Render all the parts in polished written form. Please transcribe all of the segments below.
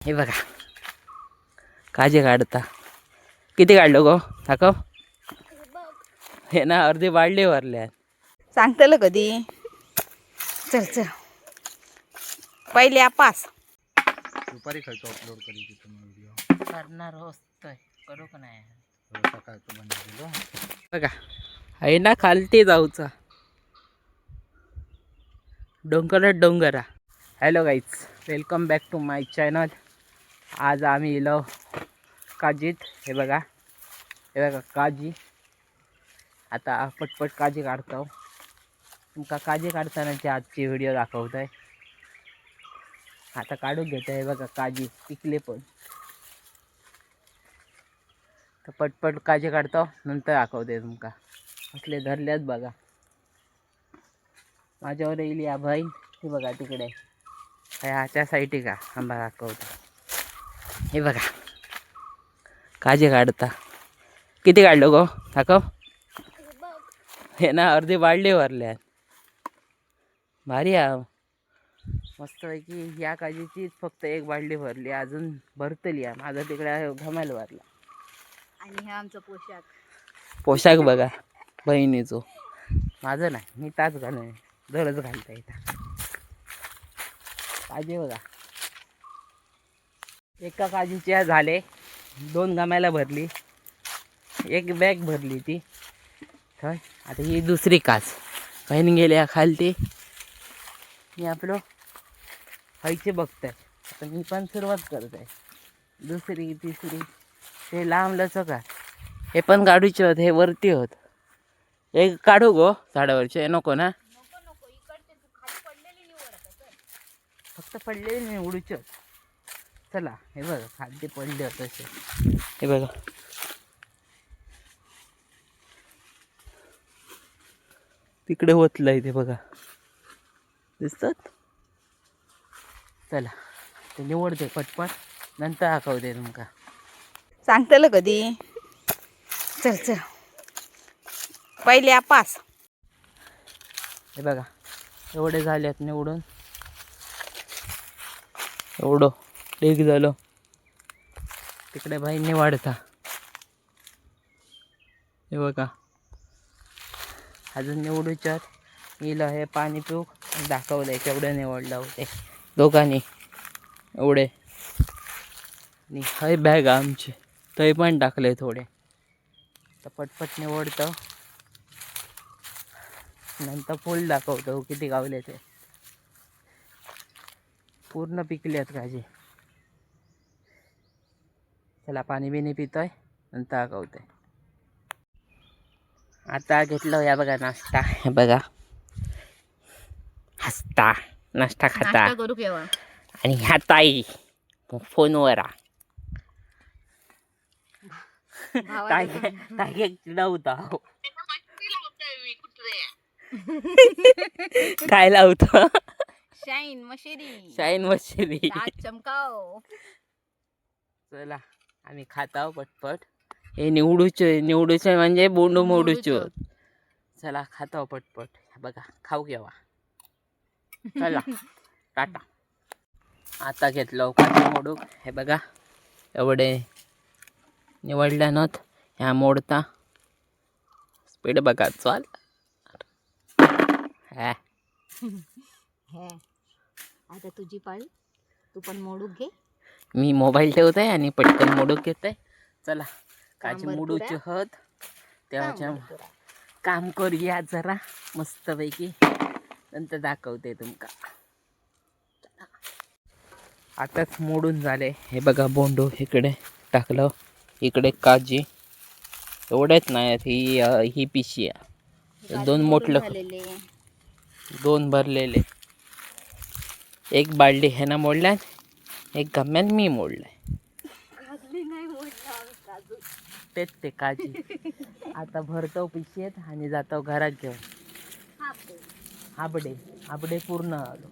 हे बघा काजे काढता. किती काढलो गो दाखव. हे ना अर्धी बाळली भरल्या. सांगतलं कधी. चल चल पहिले आपास दुपारी खर्च अपलोड करी तिथं व्हिडिओ करणार होतोय करू का नाही. सकाळचं बनवलेलं बघा आहे ना खालती जाऊचा डोंगरात डोंगरा. Hello guys, welcome back to my channel. आज आम्ही येलो काजीत. हे बघा काजी. आता पटपट काजी काढतो. तुमका काजी काढतानाची आजची व्हिडिओ दाखवत आहे. आता काढून घेतो. हे बघा काजी पिकले पण. तर पटपट काजी काढतो नंतर दाखवते तुमका. असले धरल्यात बघा. माझ्यावर येईल या बहीण. हे बघा तिकडे ह्याच्या साईटी का आंबा दाखवतो. हे बघा काजी काढता. किती काढलो गो दाखव. हे ना अर्धी बाळली भरल्यात. भारी आहे. मस्त आहे की या काजीचीच फक्त एक बाळली भरली. अजून भरतली आहे. माझा तिकडे घमायला भरला. आणि हे आमचं पोशाख बघा बहिणीचो. माझं नाही, मी ताच घालून दरच घालता येतात. काजी बघा एका काजीच्या झाले 2 घमायला भरली. एक बॅग भरली ती. तर आता ही दुसरी काच बहीण गेल्या खालती. मी आपलं खायचे बघताय. आता मी पण सुरुवात करत आहे. दुसरी तिसरी ते लांब लचक आहे. हे पण काढूचे होत. हे वरती होत. एक काढू गो झाडावरचे नको ना. फक्त पडलेले नाही उडूचे होत. चला हे बघा खाली पडले होते तसे. हे बघा तिकडे होतलं इथे बघा दिसतात. चला ते निवडते पटपट नंतर दाखवते तुमका. सांगतलं कधी. चल चल पहिले आपास. हे बघा एवढे झालेत निवडून. एवढं ठीक झालं. तिकडे बाईंनी वाढता. हे बघा अजून निवडूच्यात. हिला हे पाणी पिऊ दाखवलंय केवढं निवडलं होते दोघांनी एवढे. आणि हे बॅग आमचे ते पण टाकले थोडे. तर पटपट निवडतं नंतर फुल दाखवतो किती गावले ते. पूर्ण पिकलेत काजी. चला पाणी बिणी पितोय नंतर दाखवतोय. आता घेतलं या बघा नाश्ता. हे बघा हसता नाश्ता खाता. करू केव्हा. आणि ह्या ताई फोनवर ताई चिडवता. काय लावतो. शाईन मशेरी. शाईन मच्छी चमकाव. चला आम्ही खाताव पटपट. हे निवडूचे म्हणजे बोंडू मोडूचे. चला खाताव पटपट. बघा खाऊ घ्यावा. चला टाटा. आता घेतलं काजू मोडूक. हे बघा एवढे निवडल्यानंत ह्या मोडता. स्पीड बघा चाल. हा आता तुझी पाळी. तू पण मोडूक घे. मी मोबाईल ठेवत आहे आणि पटकन मोडूक घेत आहे. चला काजी मोडूचे होत तेव्हाच्या काम करूया जरा मस्तपैकी नंतर दाखवते तुमका. आताच मोडून झाले. हे बघा बोंडू इकडे टाकलं. इकडे काजी एवढ्याच नाही. ही पिशी आहे. 2 मोठलं 2 भरलेले. एक बालडी ह्यानं मोडल्या. एक गम्यान मी मोडलाय. तेच ते काजी. आता भरतो पिशेत आणि जातो घरात घेऊन. आबडे पूर्ण आलो.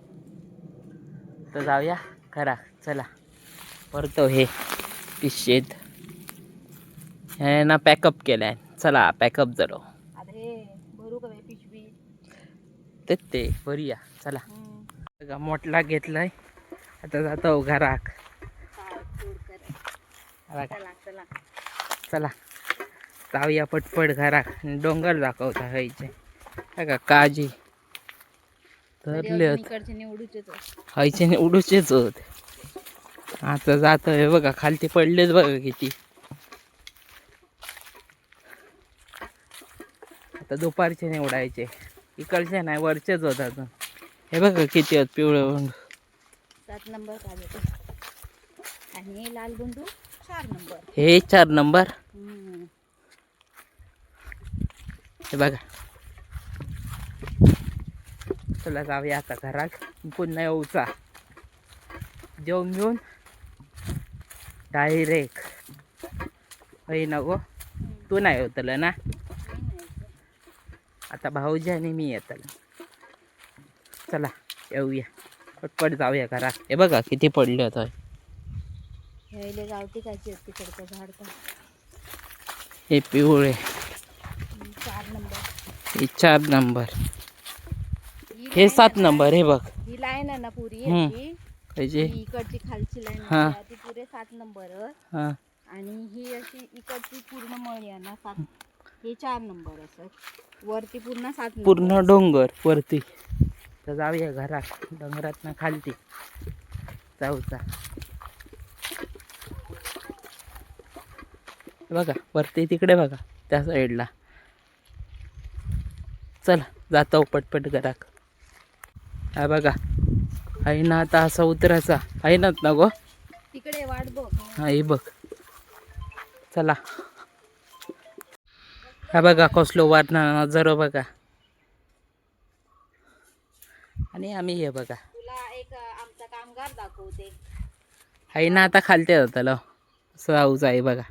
तर जाऊया घरा. चला भरतो हे पिशेत. हे ना पॅकअप केलाय. चला पॅकअप झालो. तेच ते भरूया. चला मोठला घेतलाय. आता जातो घराक. बघा चला चला. चला जाऊया पटपट घरा डोंगर दाखवता खायचे बघा काजी तरी धरले अजून इकडचे निवडूचे तो. खायचे उडूचेच होत आता जात आहे बघा खालती पडलेच बघा किती आता दुपारचे निवडायचे इकडचे नाही वरचेच होत अजून हे बघा किती आहेत पिवळे भोंडू 7 नंबर काढतो. आणि लाल गुंडू 4 नंबर. हे 4 नंबर हम्म. हे बघा चला जाऊया आता घरात पुन्हा येऊचा जेवून घेऊन डायरेक्ट होई नको तू नाही होतलं ना आता भाऊजी आणि मी येतलं चला येऊया पटपट जाऊया घरात हे बघा किती पडले होत ह्याले गावठी कायची असते तिकडचं झाड तर. हे पिवळे 4 नंबर. हे 4 नंबर ही हे line 7 आहे ना, नंबर हे बघ ही लाईन आहे ना पुरी हम्म. याची, पाहिजे ही इकडची खालची लाईन हा. ती पुरे 7 नंबर. हां आणि ही अशी इकडची पूर्ण मळी आहे ना 7. हे 4 नंबर असत वरती पूर्ण 7 नंबर. पूर्ण डोंगर वरती तर जाऊया घरात डोंगरात ना खालती जाऊचा बघा वरती तिकडे बघा त्या साईडला चला जातो पटपट घरात हा बघा आहे ना आता असा उतरायचा आहे ना गो तिकडे वाट बघ. हा हे बघ चला हा बघा कसलो वारणा नजरो बघा आणि आम्ही हे बघा तुला एक आमचा कामगार दाखवते. आहे ना आता खालते जाताल जाऊच आहे बघा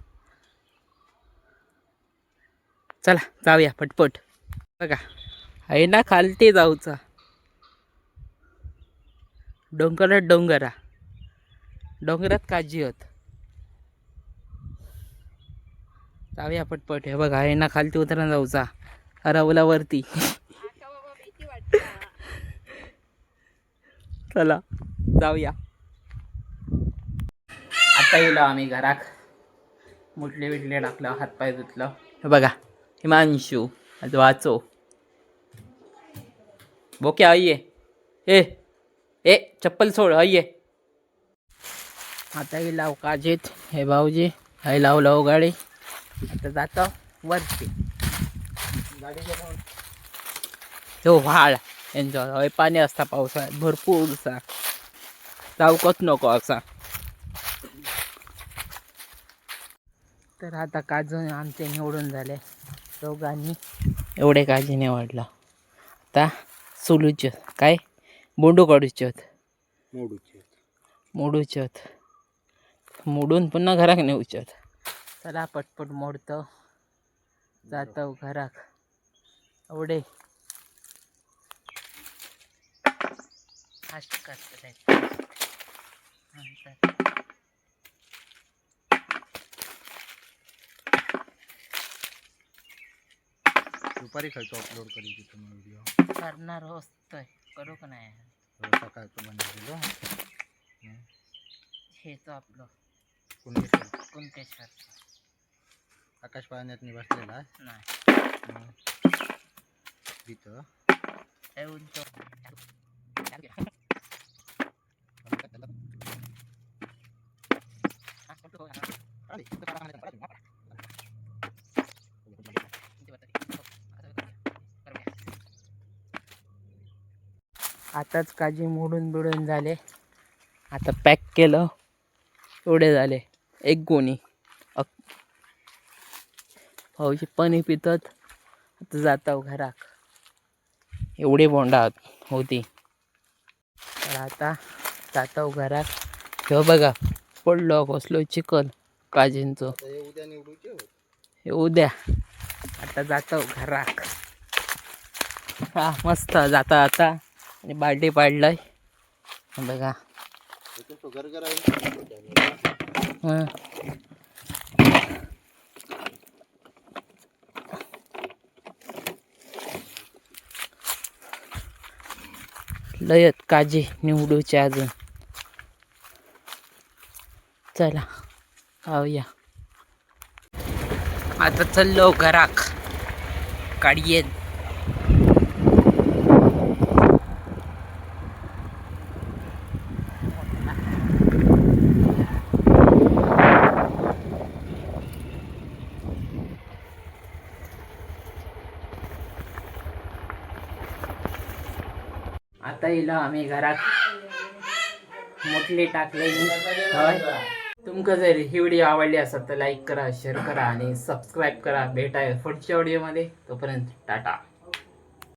चला जाऊया पटपट बघा आहे ना खालते जाऊचा डोंगरात डोंगरात काजी होत जाऊया पटपट हे बघा आहे ना खालती उतरा जाऊचा हरवला वरती आका बाबा भीती वाटते. चला जाऊया आता येलो आम्ही घरात मुटले बिटले टाकलं हातपाय धुतलं हे बघा हिमांशू आज वाचो बोके आइये ए ए चप्पल सोड आइये आता ही लाव काजीत हे भाऊजी हे लाव गाडी आता जातो वरती हो व्हाळ एन्जॉय हय पाणी असता पावसाळ्यात भरपूर असा जाऊकच नको असा तर आता काजू आमचे निवडून झाले दोघांनी एवढे काजी निवडला आता सोलूचे काय बोंडू काढूचे मोडूचे मोडून पुन्हा घराक नेऊचे चला पटपट मोडतो जातो घराक एवढे फास्ट करतात दुपारी खायचो अपलोड करी तिथं मग व्हिडिओ करणार होतोय करू का नाही सकाळचं बनवलेलं हेच आपलं कुंडेश्वर कुंतेश्वर आकाश पाण्यात बसलेला आहे नाही मग तिथं येऊन तो आताच काजी मोडून बिडून झाले आता पॅक केलं एवढे झाले एक गोणी भाऊची पाणी पितात आता जाता घराक एवढे बोंडा होती तर आता जाता घराक हे बघा पडलो कसलो चिकन काजींचं हे उद्या निवडूचे हे उद्या आता जातो घराक हा मस्त जाता आता आणि बाल्टी पाडलंय बघा हं. लयत काजी निवडूचे अजून चला हो या आता चाललो घराक काढयेन. आता येलो आम्ही घरात मोठले टाकलेली. तुमका जर ही व्हिडिओ आवडली असेल तर लाईक करा, शेअर करा आणि सबस्क्राईब करा. भेटाय पुढच्या व्हिडिओमध्ये. तोपर्यंत टाटा.